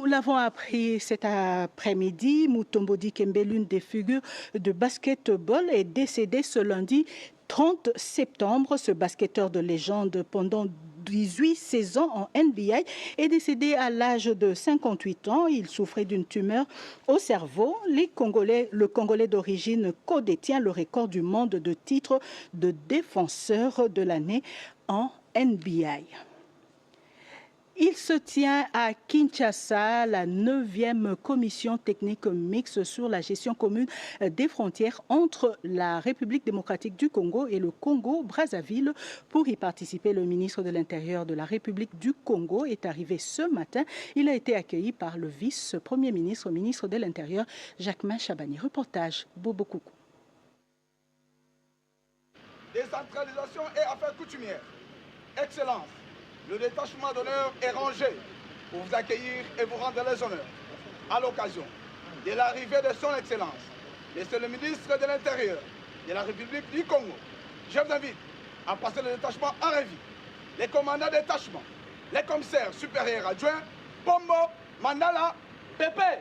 Nous l'avons appris cet après-midi, Mutombo Dikembe, l'une des figures de basketball, est décédée ce lundi 30 septembre. Ce basketteur de légende pendant 18 saisons en NBA est décédé à l'âge de 58 ans. Il souffrait d'une tumeur au cerveau. Le Congolais d'origine co-détient le record du monde de titres de défenseur de l'année en NBA. Il se tient à Kinshasa la 9e commission technique mixte sur la gestion commune des frontières entre la République démocratique du Congo et le Congo-Brazzaville. Pour y participer, le ministre de l'Intérieur de la République du Congo est arrivé ce matin. Il a été accueilli par le vice-premier ministre, ministre de l'Intérieur, Jacquemain Chabani. Reportage Bobo Koukou. Décentralisation et affaires coutumières. Excellence. Le détachement d'honneur est rangé pour vous accueillir et vous rendre les honneurs à l'occasion de l'arrivée de son Excellence, Monsieur le ministre de l'Intérieur de la République du Congo. Je vous invite à passer le détachement en revue. Les commandants de détachement, les commissaires supérieurs adjoints, Pombo, Mandala, Pépé.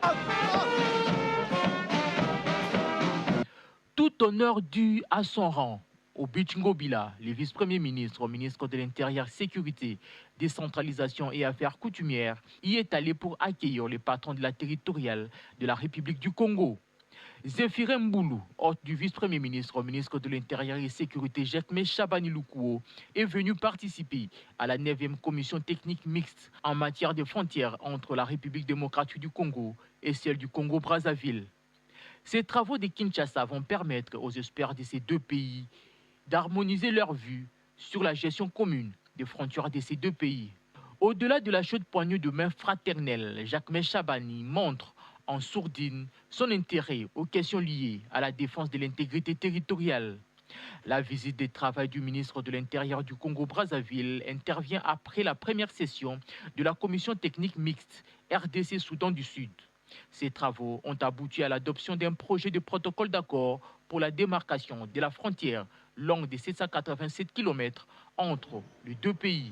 Tout honneur dû à son rang. Au Bichingo Bila, le vice-premier ministre, ministre de l'Intérieur, Sécurité, Décentralisation et Affaires coutumières, y est allé pour accueillir les patrons de la territoriale de la République du Congo. Zéphiré Mboulou, hôte du vice-premier ministre, ministre de l'Intérieur et Sécurité, Jacquemain Chabani Lukuo, est venu participer à la 9e commission technique mixte en matière de frontières entre la République démocratique du Congo et celle du Congo-Brazzaville. Ces travaux de Kinshasa vont permettre aux experts de ces deux pays d'harmoniser leur vue sur la gestion commune des frontières de ces deux pays. Au-delà de la chaude poignée de main fraternelle, Jacquemain Chabani montre en sourdine son intérêt aux questions liées à la défense de l'intégrité territoriale. La visite de travail du ministre de l'Intérieur du Congo-Brazzaville intervient après la première session de la commission technique mixte RDC-Soudan du Sud. Ces travaux ont abouti à l'adoption d'un projet de protocole d'accord pour la démarcation de la frontière longue de 787 km entre les deux pays.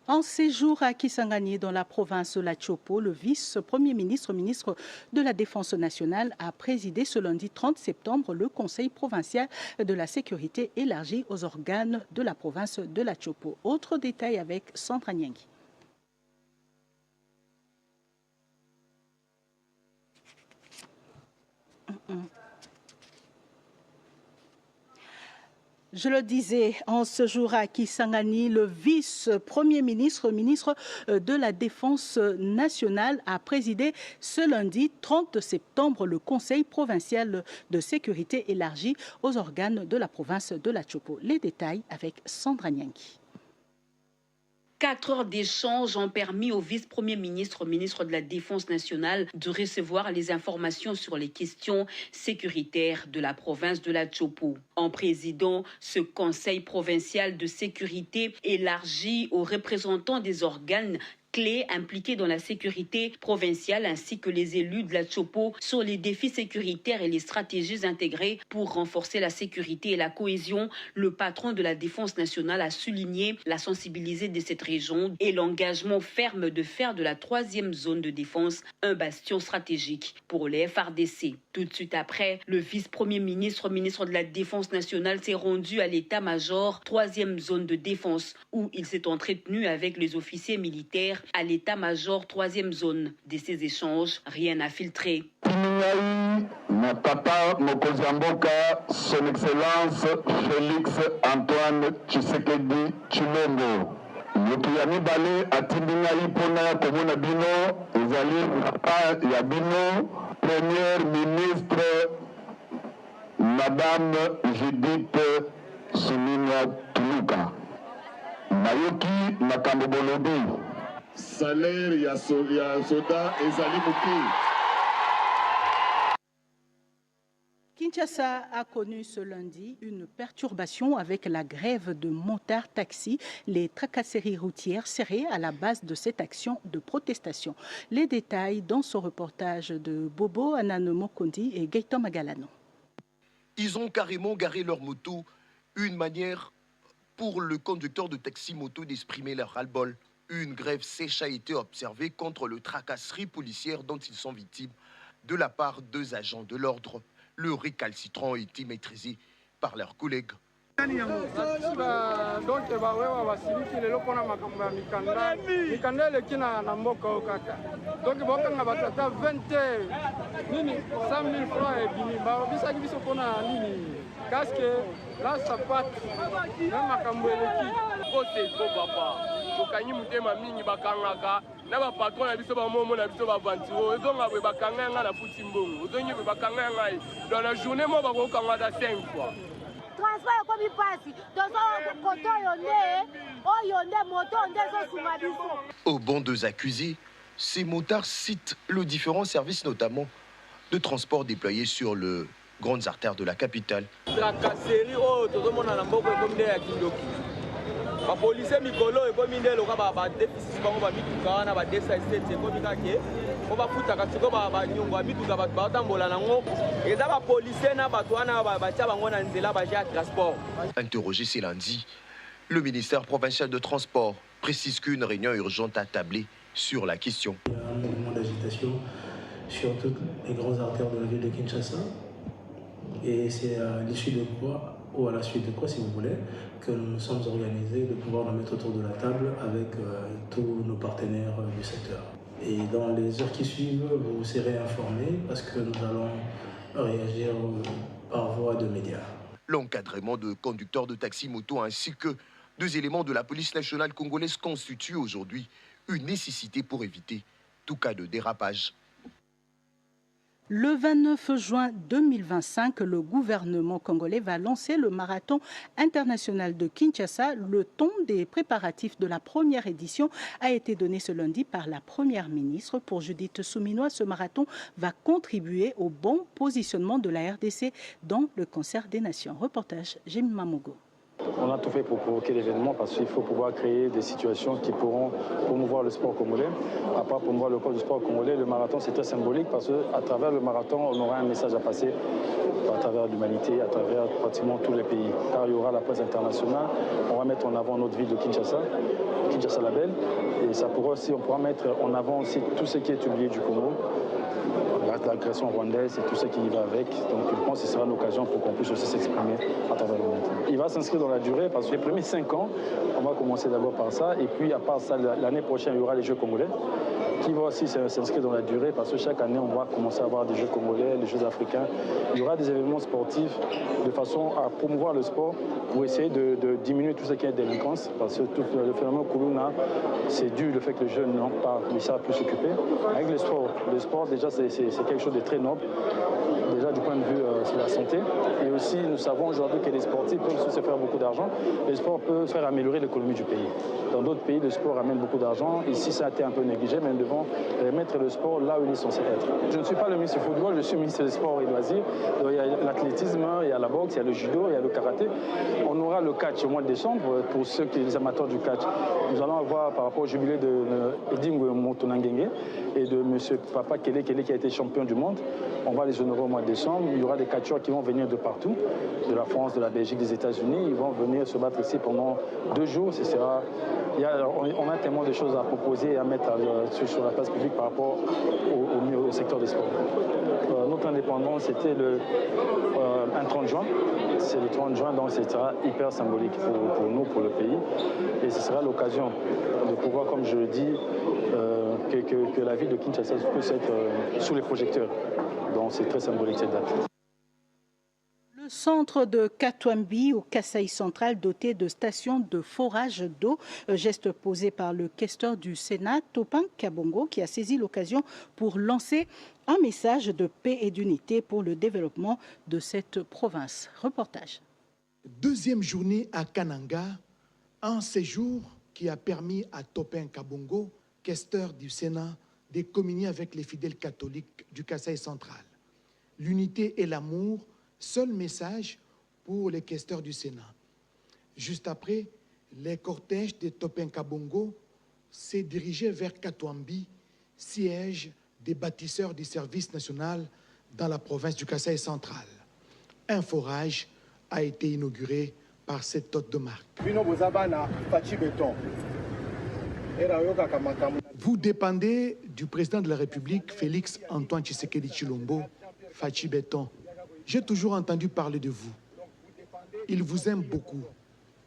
En séjour à Kisangani, dans la province de la Chopo, le vice-premier ministre, ministre de la Défense nationale, a présidé ce lundi 30 septembre le Conseil provincial de la sécurité élargi aux organes de la province de la Chopo. Autre détail avec Sandra Nyangui. Je le disais, en ce jour à Kisangani, le vice-premier ministre, ministre de la Défense nationale, a présidé ce lundi 30 septembre le Conseil provincial de sécurité élargi aux organes de la province de la Chopo. Les détails avec Sandra Nyangui. 4 heures d'échange ont permis au vice-premier ministre, ministre de la Défense nationale, de recevoir les informations sur les questions sécuritaires de la province de la Chopo. En présidant ce conseil provincial de sécurité élargi aux représentants des organes clés impliqués dans la sécurité provinciale ainsi que les élus de la Chopo sur les défis sécuritaires et les stratégies intégrées pour renforcer la sécurité et la cohésion, le patron de la Défense nationale a souligné la sensibilité de cette région et l'engagement ferme de faire de la 3e zone de défense un bastion stratégique pour les FARDC. Tout de suite après, le vice-premier ministre, ministre de la Défense nationale s'est rendu à l'état-major 3e zone de défense où il s'est entretenu avec les officiers militaires à l'état-major 3e zone. De ces échanges, rien n'a filtré. Mon papa, Mokozamboka, son Excellence Félix Antoine Tshisekedi Tshilombo. Mokiyami Bale atindingai pona komona bino ezali papa ya bino première ministre Madame Judith Suminwa Tuluka. Nayoki makambo bolobi. Salaire ya soda ezali muki. Kinshasa a connu ce lundi une perturbation avec la grève de motards-taxis, les tracasseries routières serrées à la base de cette action de protestation. Les détails dans ce reportage de Bobo Anano Kondi et Gaëtan Magalano. Ils ont carrément garé leur moto, une manière pour le conducteur de taxi-moto d'exprimer leur ras-le-bol. Une grève sèche a été observée contre le tracasserie policière dont ils sont victimes de la part de 2 agents de l'ordre. Le récalcitrant a été maîtrisé par leurs collègues. Donc, dans la journée, moi, je vais 5 fois. Au banc des accusés, ces motards citent le différents services, notamment de transport déployés sur les grandes artères de la capitale. Interrogé ce lundi, le ministère provincial de Transport précise qu'une réunion urgente a tablé sur la question. Il y a un mouvement d'agitation sur toutes les grandes artères de la ville de Kinshasa. Et c'est à l'issue de quoi, ou à la suite de quoi, si vous voulez, que nous sommes organisés de pouvoir nous mettre autour de la table avec tous nos partenaires du secteur. Et dans les heures qui suivent, vous serez informés parce que nous allons réagir par voie de médias. L'encadrement de conducteurs de taxi-moto ainsi que 2 éléments de la police nationale congolaise constituent aujourd'hui une nécessité pour éviter tout cas de dérapage. Le 29 juin 2025, le gouvernement congolais va lancer le marathon international de Kinshasa. Le ton des préparatifs de la première édition a été donné ce lundi par la première ministre. Pour Judith Souminois, ce marathon va contribuer au bon positionnement de la RDC dans le concert des nations. Reportage Jim Mamogo. On a tout fait pour provoquer l'événement parce qu'il faut pouvoir créer des situations qui pourront promouvoir le sport congolais. À part promouvoir le corps du sport congolais, le marathon c'est très symbolique parce qu'à travers le marathon, on aura un message à passer à travers l'humanité, à travers pratiquement tous les pays. Car il y aura la presse internationale, on va mettre en avant notre ville de Kinshasa, Kinshasa la Belle. Et ça pourra aussi, on pourra mettre en avant aussi tout ce qui est oublié du Congo. L'agression rwandaise et tout ce qui y va avec. Donc je pense que ce sera l'occasion pour qu'on puisse aussi s'exprimer à travers le monde. Il va s'inscrire dans la durée parce que les premiers 5 ans, on va commencer d'abord par ça. Et puis à part ça, l'année prochaine, il y aura les Jeux congolais qui vont aussi s'inscrire dans la durée parce que chaque année, on va commencer à avoir des Jeux congolais, les Jeux africains. Il y aura des événements sportifs de façon à promouvoir le sport pour essayer de diminuer tout ce qui est délinquance parce que tout le phénomène Koulouna, c'est dû au fait que les jeunes n'ont pas réussi à plus s'occuper. Avec le sport déjà c'est quelque chose de très noble, déjà du point de vue de la santé. Et aussi, nous savons aujourd'hui que les sportifs peuvent se faire beaucoup d'argent. Le sport peut faire améliorer l'économie du pays. Dans d'autres pays, le sport amène beaucoup d'argent. Ici, ça a été un peu négligé, mais nous devons mettre le sport là où il est censé être. Je ne suis pas le ministre du football, je suis ministre des sports et loisirs. Il y a l'athlétisme, il y a la boxe, il y a le judo, il y a le karaté. On aura le catch au mois de décembre pour ceux qui sont les amateurs du catch. Nous allons avoir par rapport au jubilé de Edingue Motonangenge et de M. Papa Kele qui a été champion du monde. On va les honorer au mois de décembre. Il y aura des catcheurs qui vont venir de partout, de la France, de la Belgique, des États-Unis. Ils vont venir se battre ici pendant 2 jours. On a tellement de choses à proposer et à mettre sur la place publique par rapport au secteur des sports. Notre indépendance, c'était un 30 juin. C'est le 30 juin, donc ce sera hyper symbolique pour nous, pour le pays. Et ce sera l'occasion de pouvoir, comme je le dis, que la ville de Kinshasa puisse être sous les projecteurs. Donc c'est très symbolique cette date. Le centre de Katwambi au Kasaï central doté de stations de forage d'eau, geste posé par le questeur du Sénat, Topin Kabongo, qui a saisi l'occasion pour lancer un message de paix et d'unité pour le développement de cette province. Reportage. 2e journée à Kananga, un séjour qui a permis à Topin Kabongo, questeur du Sénat, de communier avec les fidèles catholiques du Kasaï central. L'unité et l'amour, seul message pour les questeurs du Sénat. Juste après, les cortèges de Topin Kabongo s'est dirigé vers Katwambi, siège des bâtisseurs du service national dans la province du Kasaï central. Un forage a été inauguré par cette hôte de marque. Vous dépendez du président de la République, Félix Antoine Tshisekedi Tshilombo, Fachi Béton. J'ai toujours entendu parler de vous. Il vous aime beaucoup.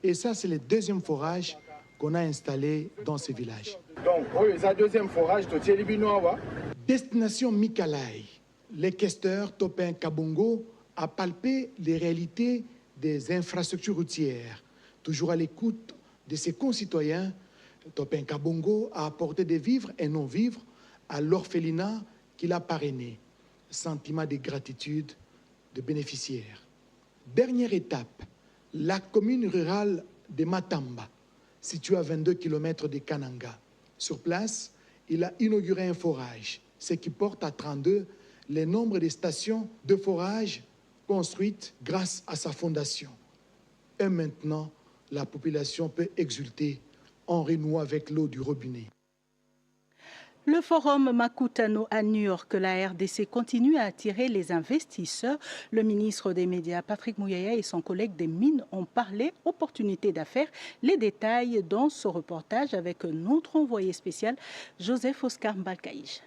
Et ça, c'est le deuxième forage qu'on a installé dans ce village. Donc, le deuxième forage, Destination Mikalai. Les questeurs Topin Kabongo a palpé les réalités des infrastructures routières. Toujours à l'écoute de ses concitoyens, Topin Kabongo a apporté des vivres et non-vivres à l'orphelinat qu'il a parrainé. Sentiment de gratitude de bénéficiaires. Dernière étape, la commune rurale de Matamba, située à 22 km de Kananga. Sur place, il a inauguré un forage, ce qui porte à 32 le nombre de stations de forage construites grâce à sa fondation. Et maintenant, la population peut exulter en renouant avec l'eau du robinet. Le forum Makutano à New York, la RDC continue à attirer les investisseurs. Le ministre des Médias, Patrick Mouyaya, et son collègue des Mines ont parlé opportunités d'affaires. Les détails dans ce reportage avec notre envoyé spécial, Joseph Oscar Mbalkaïj.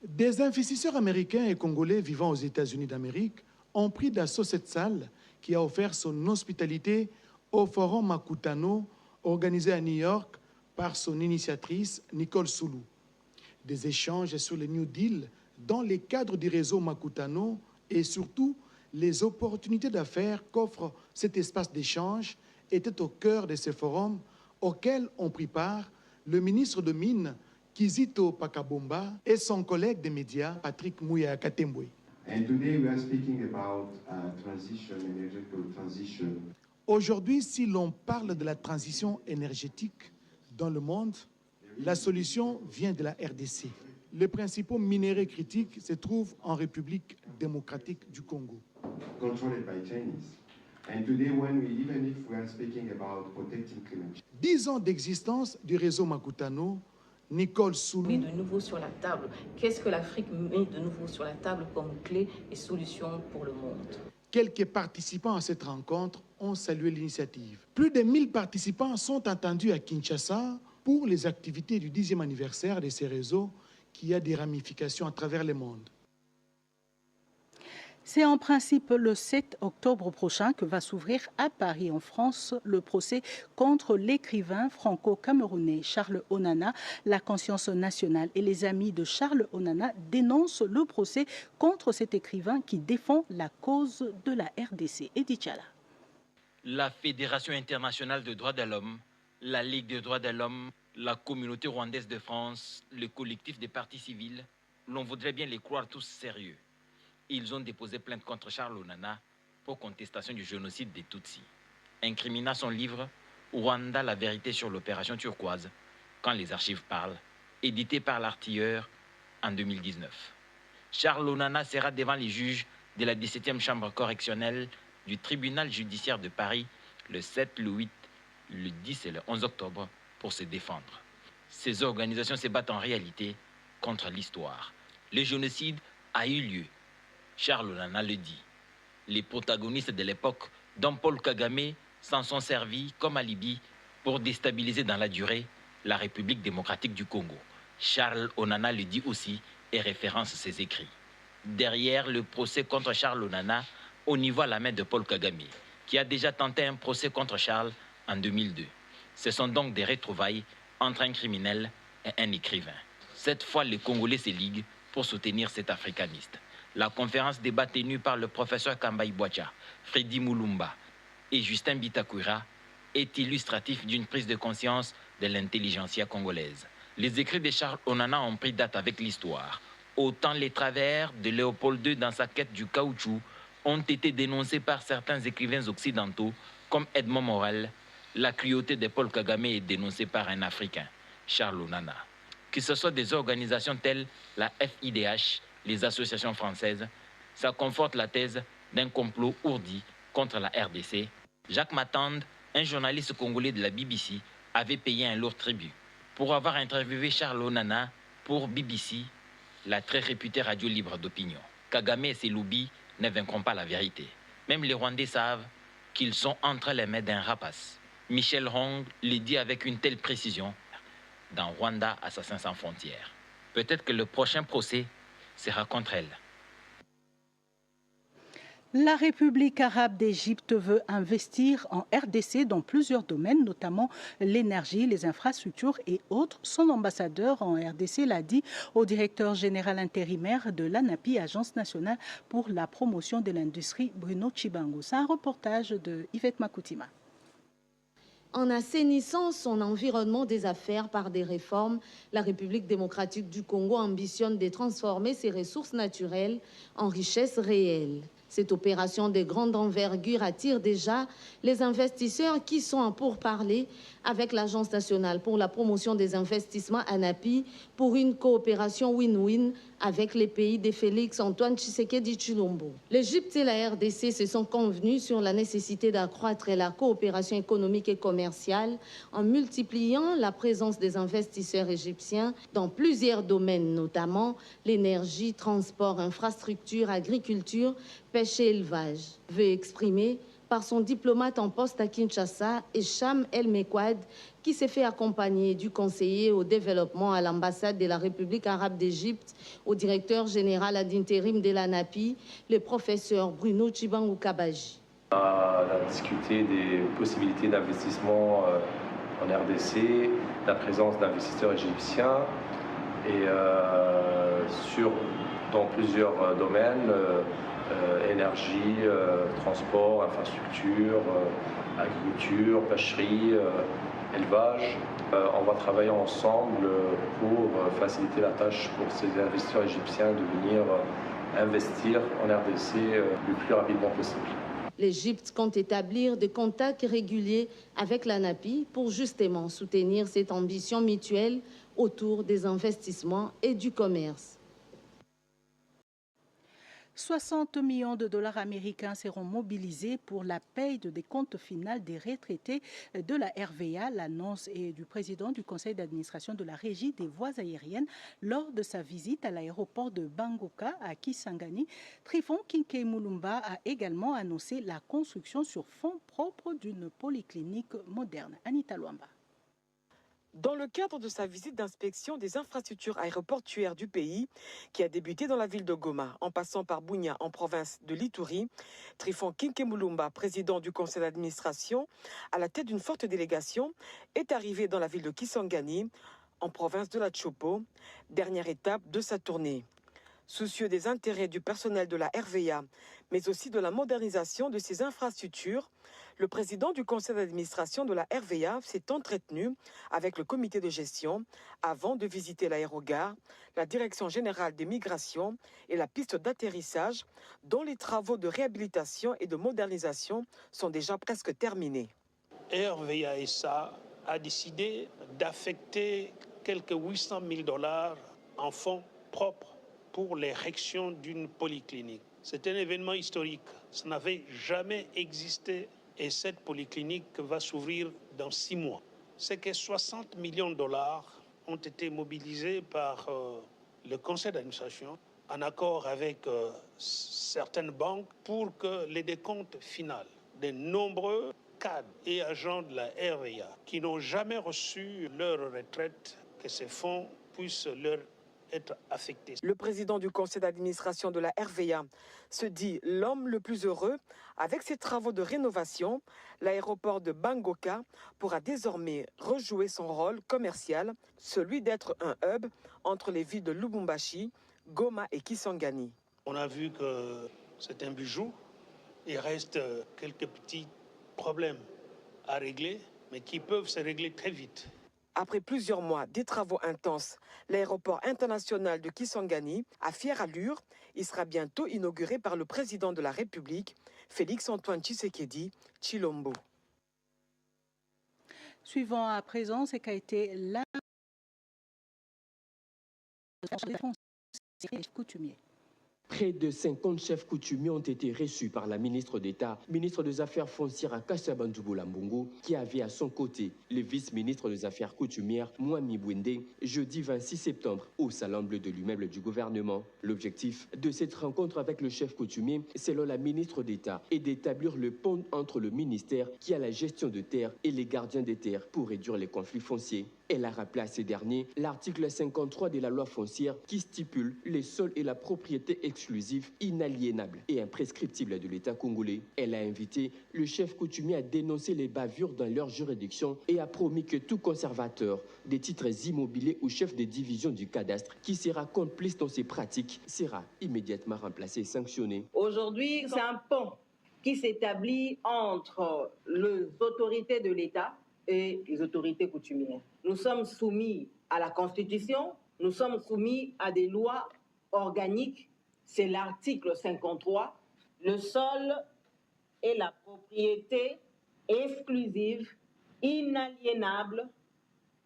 Des investisseurs américains et congolais vivant aux États-Unis d'Amérique ont pris d'assaut cette salle qui a offert son hospitalité au forum Makutano organisé à New York par son initiatrice Nicole Soulou. Des échanges sur le New Deal dans les cadres du réseau Makutano et surtout les opportunités d'affaires qu'offre cet espace d'échange étaient au cœur de ce forum auquel ont pris part le ministre de Mines Kizito Pakabomba et son collègue des médias Patrick Mouyaya Katembwe. Aujourd'hui, si l'on parle de la transition énergétique dans le monde, la solution vient de la RDC. Les principaux minéraux critiques se trouvent en République démocratique du Congo. 10 ans d'existence du réseau Makutano, Nicole Soulou. De nouveau sur la table. Qu'est-ce que l'Afrique met de nouveau sur la table comme clé et solution pour le monde? Quelques participants à cette rencontre ont salué l'initiative. Plus de 1000 participants sont attendus à Kinshasa pour les activités du 10e anniversaire de ces réseaux qui a des ramifications à travers le monde. C'est en principe le 7 octobre prochain que va s'ouvrir à Paris, en France, le procès contre l'écrivain franco-camerounais Charles Onana. La Conscience nationale et les amis de Charles Onana dénoncent le procès contre cet écrivain qui défend la cause de la RDC. Edith Chala. La Fédération internationale des droits de l'homme, la Ligue des droits de l'homme, la communauté rwandaise de France, le collectif des partis civils, l'on voudrait bien les croire tous sérieux. Ils ont déposé plainte contre Charles Onana pour contestation du génocide des Tutsis, incriminant son livre « Rwanda, la vérité sur l'opération turquoise » quand les archives parlent, édité par l'Artilleur en 2019. Charles Onana sera devant les juges de la 17e chambre correctionnelle du tribunal judiciaire de Paris le 7, le 8, le 10 et le 11 octobre pour se défendre. Ces organisations se battent en réalité contre l'histoire. Le génocide a eu lieu. Charles Onana le dit. Les protagonistes de l'époque, dont Paul Kagame, s'en sont servis comme alibi pour déstabiliser dans la durée la République démocratique du Congo. Charles Onana le dit aussi et référence ses écrits. Derrière le procès contre Charles Onana, on y voit la main de Paul Kagame, qui a déjà tenté un procès contre Charles en 2002. Ce sont donc des retrouvailles entre un criminel et un écrivain. Cette fois, les Congolais se liguent pour soutenir cet africaniste. La conférence débat tenue par le professeur Kambaï Bouacha, Freddy Moulumba et Justin Bitakura est illustratif d'une prise de conscience de l'intelligentsia congolaise. Les écrits de Charles Onana ont pris date avec l'histoire. Autant les travers de Léopold II dans sa quête du caoutchouc ont été dénoncés par certains écrivains occidentaux comme Edmond Morel. La cruauté de Paul Kagame est dénoncée par un Africain, Charles Onana. Que ce soit des organisations telles la FIDH, les associations françaises, ça conforte la thèse d'un complot ourdi contre la RDC. Jacques Matande, un journaliste congolais de la BBC, avait payé un lourd tribut pour avoir interviewé Charles Onana pour BBC, la très réputée radio libre d'opinion. Kagame et ses lobbies ne vaincront pas la vérité. Même les Rwandais savent qu'ils sont entre les mains d'un rapace. Michel Hong le dit avec une telle précision dans Rwanda Assassins sans frontières. Peut-être que le prochain procès sera contre elle. La République arabe d'Égypte veut investir en RDC dans plusieurs domaines, notamment l'énergie, les infrastructures et autres. Son ambassadeur en RDC l'a dit au directeur général intérimaire de l'ANAPI, Agence nationale pour la promotion de l'industrie, Bruno Chibango. C'est un reportage de Yvette Makoutima. En assainissant son environnement des affaires par des réformes, la République démocratique du Congo ambitionne de transformer ses ressources naturelles en richesses réelles. Cette opération de grande envergure attire déjà les investisseurs qui sont en pourparlers avec l'Agence nationale pour la promotion des investissements ANAPI pour une coopération win-win avec les pays de Félix Antoine Tshisekedi Tshilombo. L'Égypte et la RDC se sont convenus sur la nécessité d'accroître la coopération économique et commerciale en multipliant la présence des investisseurs égyptiens dans plusieurs domaines, notamment l'énergie, transport, infrastructure, agriculture, pêche et élevage. Veut exprimer par son diplomate en poste à Kinshasa, Echam El Mekwad, qui s'est fait accompagner du conseiller au développement à l'ambassade de la République arabe d'Égypte, au directeur général ad intérim de l'ANAPI, le professeur Bruno Chibango Kabaji. On a discuté des possibilités d'investissement en RDC, la présence d'investisseurs égyptiens et dans plusieurs domaines. Énergie, transport, infrastructure, agriculture, pêcherie, élevage. On va travailler ensemble pour faciliter la tâche pour ces investisseurs égyptiens de venir investir en RDC le plus rapidement possible. L'Égypte compte établir des contacts réguliers avec l'ANAPI pour justement soutenir cette ambition mutuelle autour des investissements et du commerce. 60 millions de dollars américains seront mobilisés pour la paie des comptes finaux des retraités de la RVA. L'annonce est du président du conseil d'administration de la Régie des voies aériennes lors de sa visite à l'aéroport de Bangoka à Kisangani. Trifon Kinke Mulumba a également annoncé la construction sur fonds propres d'une polyclinique moderne. Anita Luamba. Dans le cadre de sa visite d'inspection des infrastructures aéroportuaires du pays, qui a débuté dans la ville de Goma, en passant par Bunia, en province de l'Ituri, Trifon Kinke Mulumba, président du conseil d'administration, à la tête d'une forte délégation, est arrivé dans la ville de Kisangani, en province de la Chopo, dernière étape de sa tournée. Soucieux des intérêts du personnel de la RVA, mais aussi de la modernisation de ses infrastructures, le président du conseil d'administration de la RVA s'est entretenu avec le comité de gestion avant de visiter l'aérogare, la direction générale des migrations et la piste d'atterrissage dont les travaux de réhabilitation et de modernisation sont déjà presque terminés. RVA SA a décidé d'affecter quelques 800 000 $ en fonds propres pour l'érection d'une polyclinique. C'est un événement historique. Ça n'avait jamais existé et cette polyclinique va s'ouvrir dans 6 mois. C'est que 60 millions de $ ont été mobilisés par le conseil d'administration en accord avec certaines banques pour que les décomptes finaux des nombreux cadres et agents de la RVA qui n'ont jamais reçu leur retraite, que ces fonds puissent leur être affectés. Le président du conseil d'administration de la RVA se dit l'homme le plus heureux. Avec ses travaux de rénovation, l'aéroport de Bangoka pourra désormais rejouer son rôle commercial, celui d'être un hub entre les villes de Lubumbashi, Goma et Kisangani. On a vu que c'est un bijou. Il reste quelques petits problèmes à régler, mais qui peuvent se régler très vite. Après plusieurs mois des travaux intenses, l'aéroport international de Kisangani, à fière allure, il sera bientôt inauguré par le président de la République, Félix Antoine Tshisekedi Tshilombo. Suivant à présent, ce qu'a été la coutumier. Près de 50 chefs coutumiers ont été reçus par la ministre d'État, ministre des Affaires foncières à Kassabandougou Mbongo, qui avait à son côté le vice-ministre des Affaires coutumières, Mwami Bwende, jeudi 26 septembre, au Salon Bleu de l'immeuble du gouvernement. L'objectif de cette rencontre avec le chef coutumier, selon la ministre d'État, est d'établir le pont entre le ministère qui a la gestion de terres et les gardiens des terres pour réduire les conflits fonciers. Elle a rappelé à ces derniers l'article 53 de la loi foncière qui stipule les sols et la propriété exclusive, inaliénable et imprescriptible de l'État congolais. Elle a invité le chef coutumier à dénoncer les bavures dans leur juridiction et a promis que tout conservateur des titres immobiliers ou chef de division du cadastre qui sera complice dans ces pratiques sera immédiatement remplacé et sanctionné. Aujourd'hui, c'est un pont qui s'établit entre les autorités de l'État et les autorités coutumières. Nous sommes soumis à la Constitution, nous sommes soumis à des lois organiques, c'est l'article 53. Le sol est la propriété exclusive, inaliénable,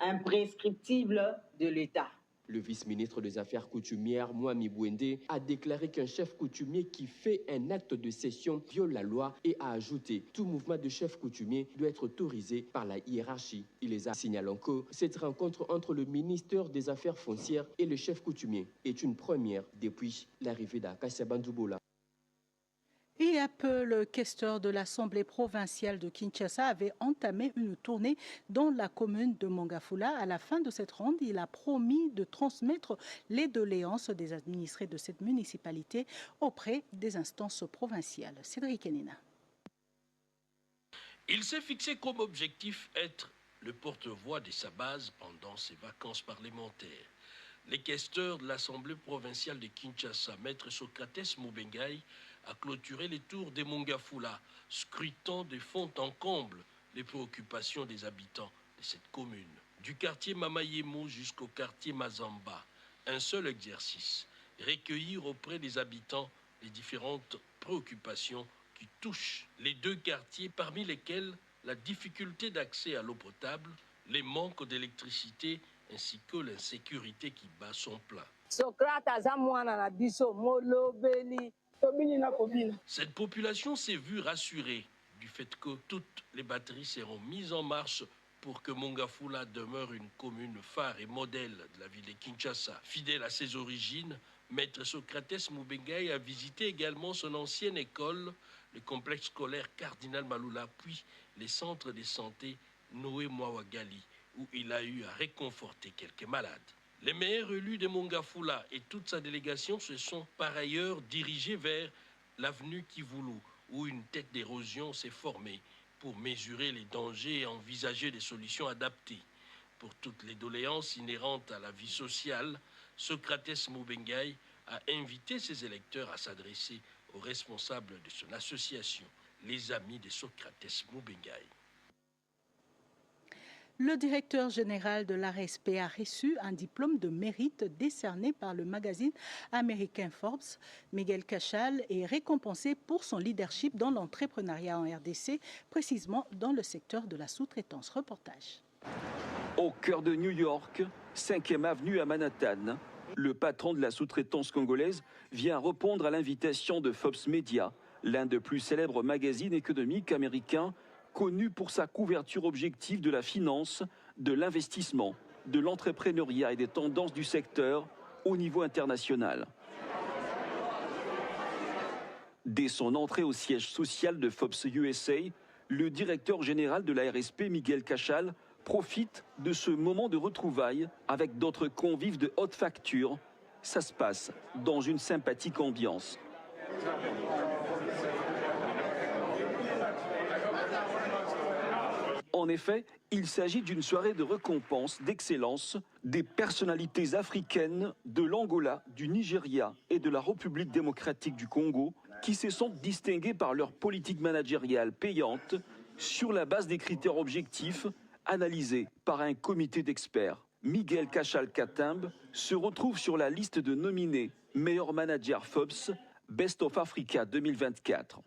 imprescriptible de l'État. Le vice-ministre des Affaires coutumières, Mwami Bwende, a déclaré qu'un chef coutumier qui fait un acte de cession viole la loi et a ajouté tout mouvement de chef coutumier doit être autorisé par la hiérarchie. Il les a signalant que cette rencontre entre le ministère des Affaires foncières et le chef coutumier est une première depuis l'arrivée d'Akassabandougou. Et à peu, le questeur de l'Assemblée provinciale de Kinshasa avait entamé une tournée dans la commune de Mongafula. À la fin de cette ronde, il a promis de transmettre les doléances des administrés de cette municipalité auprès des instances provinciales. Cédric Enina. Il s'est fixé comme objectif être le porte-voix de sa base pendant ses vacances parlementaires. Les questeurs de l'Assemblée provinciale de Kinshasa, Maître Socrates Mubengai, a clôturé les tours des Mongafula, scrutant de fond en comble les préoccupations des habitants de cette commune. Du quartier Mamayemo jusqu'au quartier Mazamba, un seul exercice, recueillir auprès des habitants les différentes préoccupations qui touchent les deux quartiers, parmi lesquels la difficulté d'accès à l'eau potable, les manques d'électricité ainsi que l'insécurité qui bat son plein. Cette population s'est vue rassurée du fait que toutes les batteries seront mises en marche pour que Mongafula demeure une commune phare et modèle de la ville de Kinshasa. Fidèle à ses origines, Maître Socrates Mubengai a visité également son ancienne école, le complexe scolaire Cardinal Malula, puis les centres de santé Noé Mwawagali, où il a eu à réconforter quelques malades. Les maires élus de Mongafula et toute sa délégation se sont par ailleurs dirigés vers l'avenue Kivulu, où une tête d'érosion s'est formée pour mesurer les dangers et envisager des solutions adaptées. Pour toutes les doléances inhérentes à la vie sociale, Socrates Mubengai a invité ses électeurs à s'adresser aux responsables de son association, les Amis de Socrates Mubengai. Le directeur général de l'ARSP a reçu un diplôme de mérite décerné par le magazine américain Forbes. Miguel Cachal est récompensé pour son leadership dans l'entrepreneuriat en RDC, précisément dans le secteur de la sous-traitance. Reportage. Au cœur de New York, 5e avenue à Manhattan, le patron de la sous-traitance congolaise vient répondre à l'invitation de Forbes Media, l'un des plus célèbres magazines économiques américains, connu pour sa couverture objective de la finance, de l'investissement, de l'entrepreneuriat et des tendances du secteur au niveau international. Dès son entrée au siège social de Forbes USA, le directeur général de la RSP, Miguel Cachal, profite de ce moment de retrouvailles avec d'autres convives de haute facture. Ça se passe dans une sympathique ambiance. En effet, il s'agit d'une soirée de récompense d'excellence des personnalités africaines de l'Angola, du Nigeria et de la République démocratique du Congo qui se sont distinguées par leur politique managériale payante sur la base des critères objectifs analysés par un comité d'experts. Miguel Cachal-Katimbe se retrouve sur la liste de nominés meilleur manager Forbes Best of Africa 2024.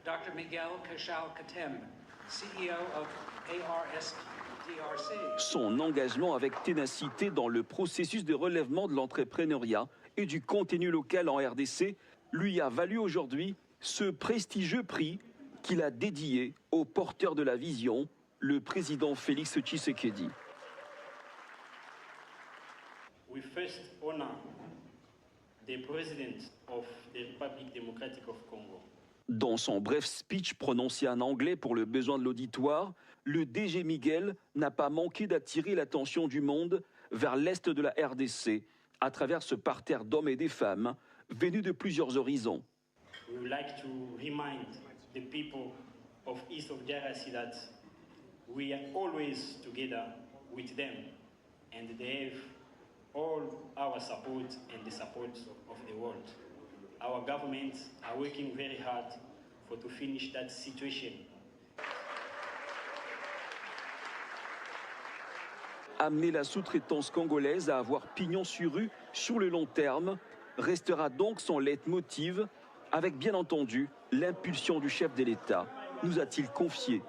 Dr. Miguel Cachal-Katimbe, CEO of ARSDRC. Son engagement avec ténacité dans le processus de relèvement de l'entrepreneuriat et du contenu local en RDC lui a valu aujourd'hui ce prestigieux prix qu'il a dédié au porteur de la vision, le président Félix Tshisekedi. We first honor the President of the Republic Democratic of Congo. Dans son bref speech prononcé en anglais pour le besoin de l'auditoire, le DG Miguel n'a pas manqué d'attirer l'attention du monde vers l'est de la RDC à travers ce parterre d'hommes et des femmes venus de plusieurs horizons. We would like to remind the people of east of DRC that we are always together with them and they have all our support and the support of the world. Our governments are working very hard to finish that situation. Amener la sous-traitance congolaise à avoir pignon sur rue sur le long terme restera donc son leitmotiv, avec bien entendu l'impulsion du chef de l'État, nous a-t-il confié.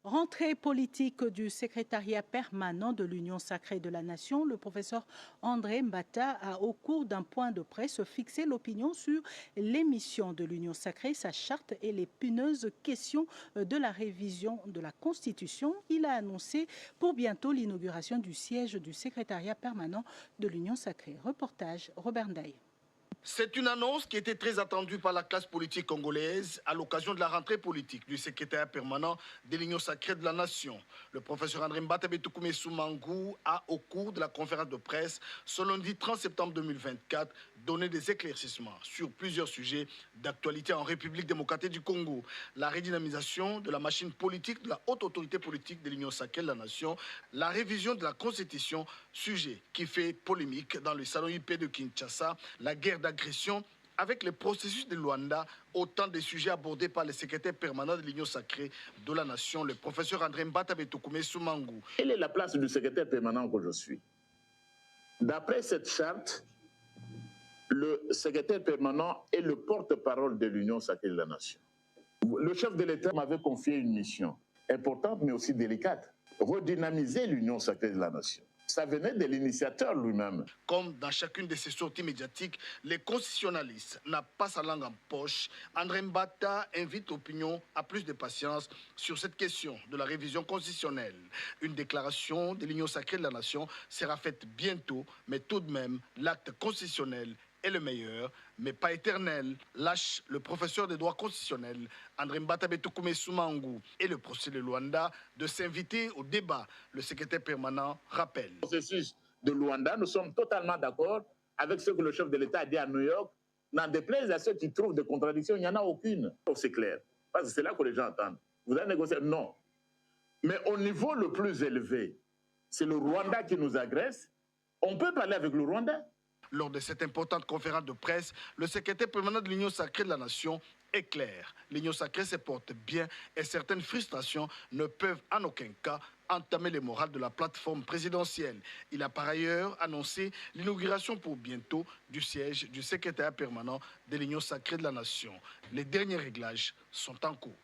Rentrée politique du secrétariat permanent de l'Union sacrée de la Nation, le professeur André Mbata a, au cours d'un point de presse, fixé l'opinion sur l'émission de l'Union sacrée, sa charte et l'épineuses questions de la révision de la Constitution. Il a annoncé pour bientôt l'inauguration du siège du secrétariat permanent de l'Union sacrée. Reportage Robert Ndaye. C'est une annonce qui était très attendue par la classe politique congolaise à l'occasion de la rentrée politique du secrétaire permanent de l'Union sacrée de la Nation. Le professeur André Mbata Betoukoumé Soumangou a, au cours de la conférence de presse ce lundi 30 septembre 2024, donné des éclaircissements sur plusieurs sujets d'actualité en République démocratique du Congo. La redynamisation de la machine politique de la haute autorité politique de l'Union sacrée de la Nation, la révision de la Constitution, sujet qui fait polémique dans le salon IP de Kinshasa, la guerre d'agression avec le processus de Luanda, autant de sujets abordés par le secrétaire permanent de l'Union sacrée de la Nation, le professeur André Mbata Betoukoumé Soumangou. Quelle est la place du secrétaire permanent que je suis? D'après cette charte, le secrétaire permanent est le porte-parole de l'Union sacrée de la Nation. Le chef de l'État m'avait confié une mission importante mais aussi délicate, redynamiser l'Union sacrée de la Nation. Ça venait de l'initiateur lui-même. Comme dans chacune de ses sorties médiatiques, les constitutionnalistes n'ont pas sa langue en poche. André Mbata invite l'opinion à plus de patience sur cette question de la révision constitutionnelle. Une déclaration de l'Union sacrée de la Nation sera faite bientôt, mais tout de même, l'acte constitutionnel est le meilleur, mais pas éternel, lâche le professeur des droits constitutionnels, André Mbata Betoukoumé Soumangou, et le procès de Luanda de s'inviter au débat. Le secrétaire permanent rappelle. Le processus de Luanda, nous sommes totalement d'accord avec ce que le chef de l'État a dit à New York. N'en déplaise à ceux qui trouvent des contradictions, il n'y en a aucune. C'est clair, parce que c'est là que les gens attendent. Vous allez négocier? Non. Mais au niveau le plus élevé, c'est le Rwanda qui nous agresse. On peut parler avec le Rwanda. Lors de cette importante conférence de presse, le secrétaire permanent de l'Union sacrée de la Nation est clair. L'Union sacrée se porte bien et certaines frustrations ne peuvent en aucun cas entamer le moral de la plateforme présidentielle. Il a par ailleurs annoncé l'inauguration pour bientôt du siège du secrétaire permanent de l'Union sacrée de la Nation. Les derniers réglages sont en cours.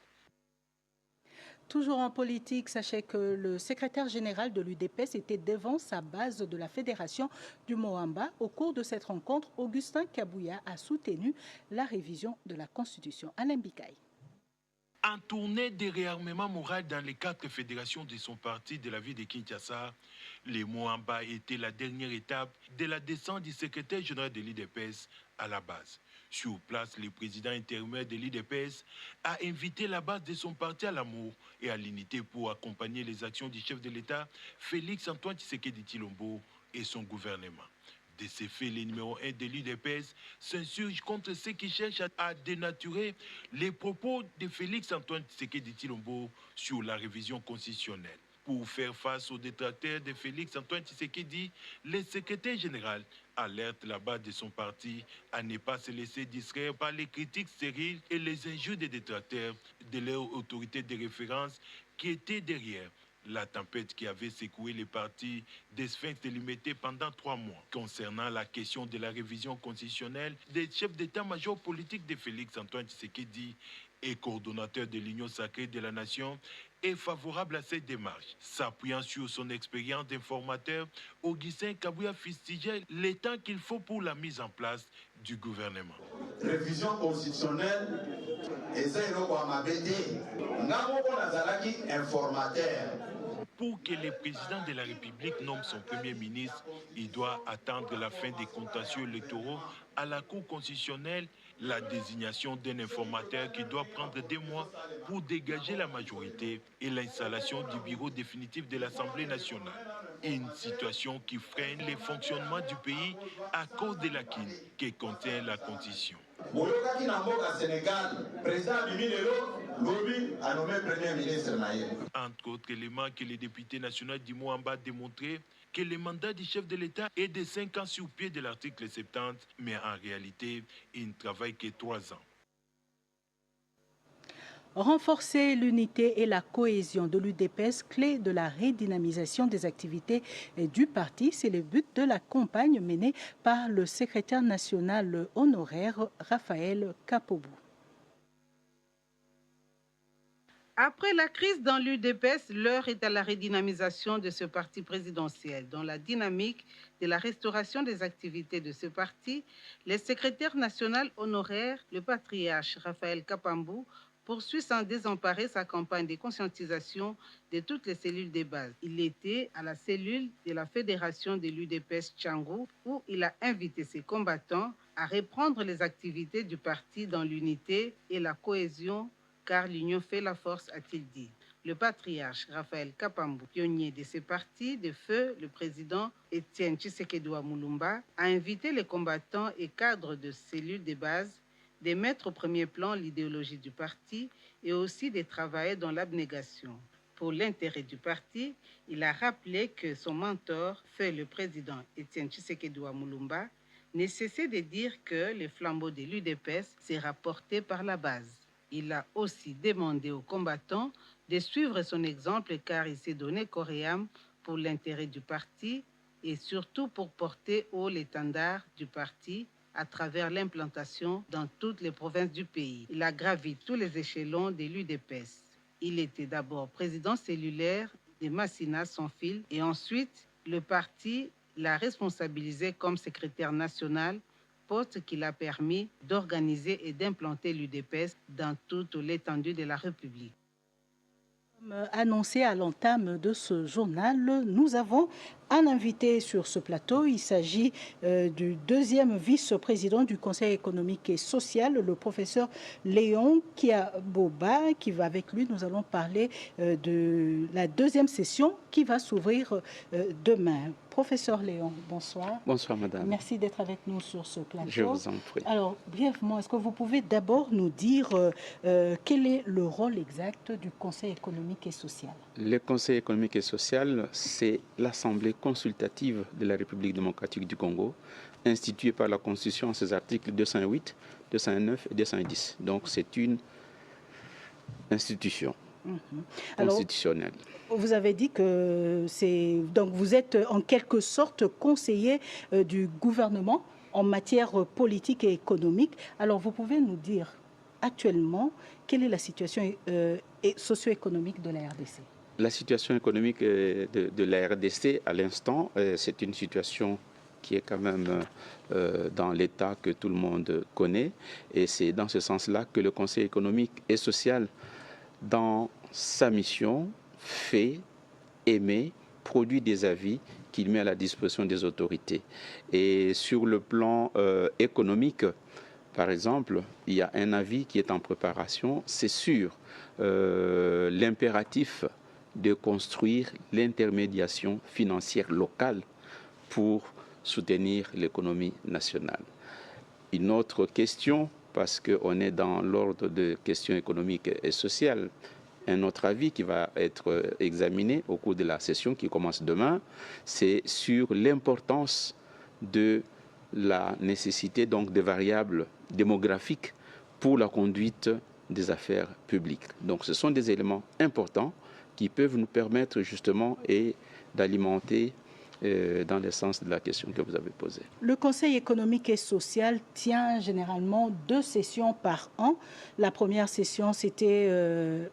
Toujours en politique, sachez que le secrétaire général de l'UDPS était devant sa base de la fédération du Moamba. Au cours de cette rencontre, Augustin Kabouya a soutenu la révision de la Constitution. Alain Bikaï. En tournée de réarmement moral dans les 4 fédérations de son parti de la ville de Kinshasa, les Moamba étaient la dernière étape de la descente du secrétaire général de l'UDPS à la base. Sur place, le président intérimaire de l'UDPS a invité la base de son parti à l'amour et à l'unité pour accompagner les actions du chef de l'État, Félix Antoine Tshisekedi Tshilombo, et son gouvernement. De ces faits, les numéro 1 de l'UDPS s'insurge contre ceux qui cherchent à dénaturer les propos de Félix Antoine Tshisekedi Tshilombo sur la révision constitutionnelle. Pour faire face aux détracteurs de Félix Antoine Tshisekedi, le secrétaire général alerte la base de son parti à ne pas se laisser distraire par les critiques stériles et les injures des détracteurs de leur autorité de référence qui étaient derrière la tempête qui avait secoué les partis des Sphinx délimité pendant 3 mois. Concernant la question de la révision constitutionnelle, des chefs d'état-major politique de Félix Antoine Tshisekedi et coordonnateur de l'Union sacrée de la Nation est favorable à cette démarche. S'appuyant sur son expérience d'informateur, Augustin Kabouya fustigeait les temps qu'il faut pour la mise en place du gouvernement. Révision constitutionnelle, informateur. Pour que le président de la République nomme son premier ministre, il doit attendre la fin des contentieux électoraux à la Cour constitutionnelle, la désignation d'un informateur qui doit prendre 2 mois pour dégager la majorité et l'installation du bureau définitif de l'Assemblée nationale. Une situation qui freine le fonctionnement du pays à cause de la quine que contient la Constitution. Entre autres éléments que le député national du Mouamba a démontré que le mandat du chef de l'État est de 5 ans sur pied de l'article 70, mais en réalité, il ne travaille que 3 ans. Renforcer l'unité et la cohésion de l'UDPS, clé de la redynamisation des activités du parti, c'est le but de la campagne menée par le secrétaire national honoraire Raphaël Kapobou. Après la crise dans l'UDPS, l'heure est à la redynamisation de ce parti présidentiel. Dans la dynamique de la restauration des activités de ce parti, le secrétaire national honoraire, le patriarche Raphaël Kapambou, poursuit sans désemparer sa campagne de conscientisation de toutes les cellules de base. Il était à la cellule de la fédération de l'UDPS Tchangou où il a invité ses combattants à reprendre les activités du parti dans l'unité et la cohésion, car l'union fait la force, a-t-il dit. Le patriarche Raphaël Kapambou, pionnier de ce parti, de feu, le président Étienne Tshisekedi Mulumba, a invité les combattants et cadres de cellules de base de mettre au premier plan l'idéologie du parti et aussi de travailler dans l'abnégation. Pour l'intérêt du parti, il a rappelé que son mentor, feu le président Étienne Tshisekedi Mulumba, ne cessait de dire que les flambeaux de l'UDPS sera porté par la base. Il a aussi demandé aux combattants de suivre son exemple car il s'est donné corps et âme pour l'intérêt du parti et surtout pour porter haut l'étendard du parti à travers l'implantation dans toutes les provinces du pays. Il a gravi tous les échelons de l'UDPS. Il était d'abord président cellulaire de Massina sans fil et ensuite le parti l'a responsabilisé comme secrétaire national, poste qui l'a permis d'organiser et d'implanter l'UDPS dans toute l'étendue de la République. Comme annoncé à l'entame de ce journal, nous avons un invité sur ce plateau. Il s'agit du deuxième vice-président du Conseil économique et social, le professeur Léon Kiaboba, qui va avec lui. Nous allons parler de la deuxième session qui va s'ouvrir demain. Professeur Léon, bonsoir. Bonsoir, madame. Merci d'être avec nous sur ce plateau. Je vous en prie. Alors, brièvement, est-ce que vous pouvez d'abord nous dire quel est le rôle exact du Conseil économique et social? Le Conseil économique et social, c'est l'Assemblée consultative de la République démocratique du Congo, instituée par la Constitution en ses articles 208, 209 et 210. Donc, c'est une institution constitutionnelle. Alors, vous avez dit que vous êtes en quelque sorte conseiller du gouvernement en matière politique et économique. Alors, vous pouvez nous dire actuellement quelle est la situation socio-économique de la RDC? La situation économique de la RDC, à l'instant, c'est une situation qui est quand même dans l'état que tout le monde connaît. Et c'est dans ce sens-là que le Conseil économique et social, dans sa mission, fait, émet, produit des avis qu'il met à la disposition des autorités. Et sur le plan économique, par exemple, il y a un avis qui est en préparation, c'est sur l'impératif de construire l'intermédiation financière locale pour soutenir l'économie nationale. Une autre question, parce qu'on est dans l'ordre de questions économiques et sociales, un autre avis qui va être examiné au cours de la session qui commence demain, c'est sur l'importance de la nécessité donc des variables démographiques pour la conduite des affaires publiques. Donc ce sont des éléments importants qui peuvent nous permettre justement d'alimenter dans le sens de la question que vous avez posée. Le Conseil économique et social tient généralement 2 sessions par an. La première session, c'était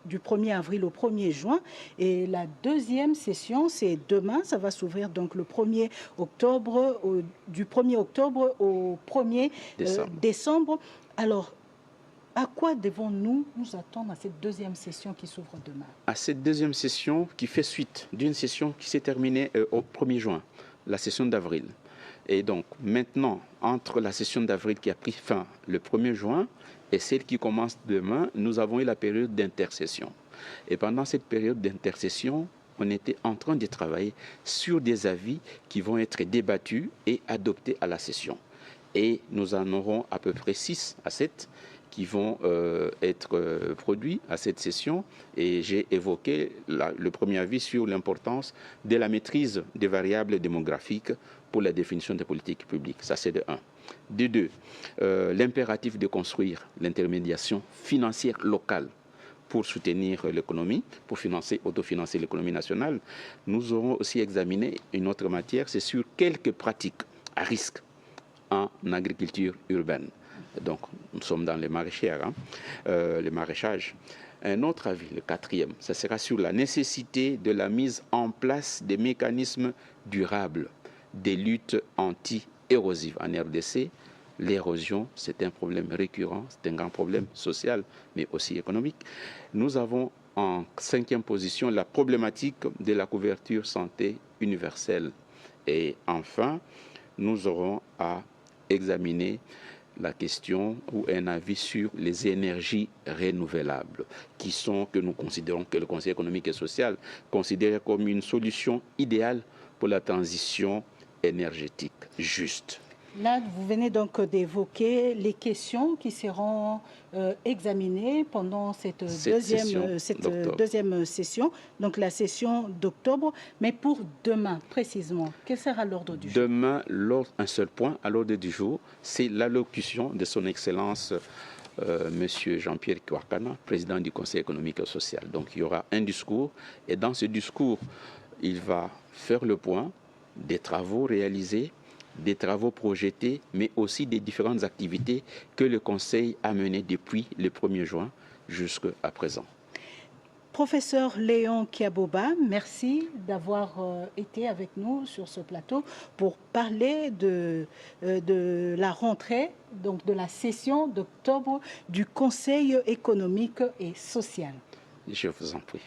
du 1er avril au 1er juin. Et la deuxième session, c'est demain. Ça va s'ouvrir donc le 1er octobre, du 1er octobre au 1er décembre. Alors, à quoi devons-nous nous attendre à cette deuxième session qui s'ouvre demain? À cette deuxième session qui fait suite d'une session qui s'est terminée au 1er juin, la session d'avril. Et donc maintenant, entre la session d'avril qui a pris fin le 1er juin et celle qui commence demain, nous avons eu la période d'intercession. Et pendant cette période d'intercession, on était en train de travailler sur des avis qui vont être débattus et adoptés à la session. Et nous en aurons à peu près 6 à 7 qui vont être produits à cette session. Et j'ai évoqué le premier avis sur l'importance de la maîtrise des variables démographiques pour la définition des politiques publiques. Ça, c'est de 1. De 2, l'impératif de construire l'intermédiation financière locale pour soutenir l'économie, pour autofinancer l'économie nationale. Nous aurons aussi examiné une autre matière, c'est sur quelques pratiques à risque en agriculture urbaine. Donc, nous sommes dans les maraîchères, le maraîchage. Un autre avis, le 4e, ça sera sur la nécessité de la mise en place des mécanismes durables, des luttes anti-érosives. En RDC, l'érosion, c'est un problème récurrent, c'est un grand problème social, mais aussi économique. Nous avons en 5e position la problématique de la couverture santé universelle. Et enfin, nous aurons à examiner la question ou un avis sur les énergies renouvelables, que nous considérons, que le Conseil économique et social considère comme une solution idéale pour la transition énergétique juste. Là, vous venez donc d'évoquer les questions qui seront examinées pendant cette deuxième session, donc la session d'octobre. Mais pour demain, précisément, quel sera l'ordre du jour? Demain, un seul point à l'ordre du jour, c'est l'allocution de son Excellence Monsieur Jean-Pierre Kouakana, président du Conseil économique et social. Donc, il y aura un discours, et dans ce discours, il va faire le point des travaux réalisés, des travaux projetés, mais aussi des différentes activités que le Conseil a menées depuis le 1er juin jusqu'à présent. Professeur Léon Kiaboba, merci d'avoir été avec nous sur ce plateau pour parler de la rentrée, donc de la session d'octobre du Conseil économique et social. Je vous en prie.